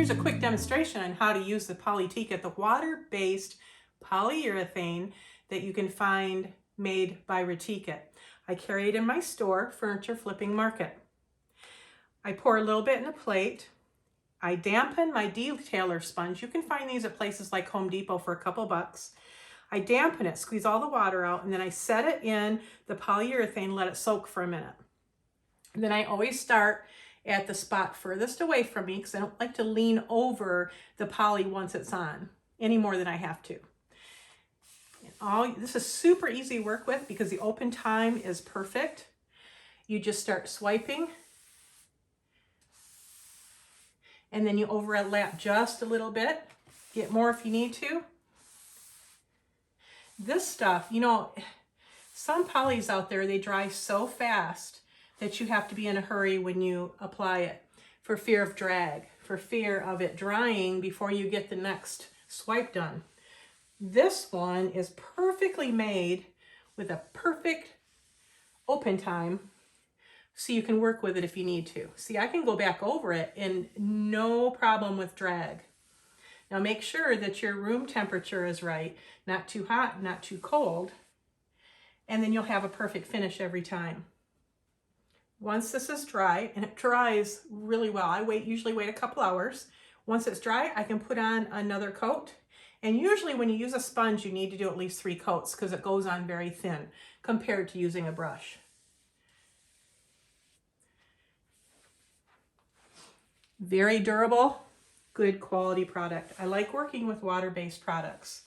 here's a quick demonstration on how to use the Polyacrylic, the water-based polyurethane that you can find made by Retique. I carry it in my store, Furniture Flipping Market. I pour a little bit in a plate. I dampen my detailer sponge. You can find these at places like Home Depot for a couple bucks. I dampen it, squeeze all the water out, and then I set it in the polyurethane, let it soak for a minute. And then I always start at the spot furthest away from me because I don't like to lean over the poly once it's on any more than I have to. This is super easy to work with because the open time is perfect. You just start swiping and then you overlap just a little bit. Get more if you need to. This stuff, you know, some polys out there, they dry so fast that you have to be in a hurry when you apply it for fear of drag, for fear of it drying before you get the next swipe done. This one is perfectly made with a perfect open time so you can work with it if you need to. See, I can go back over it and no problem with drag. Now make sure that your room temperature is right, not too hot, not too cold, and then you'll have a perfect finish every time. Once this is dry, and it dries really well, I usually wait a couple hours. Once it's dry, I can put on another coat. And usually when you use a sponge, you need to do at least 3 coats because it goes on very thin compared to using a brush. Very durable, good quality product. I like working with water-based products.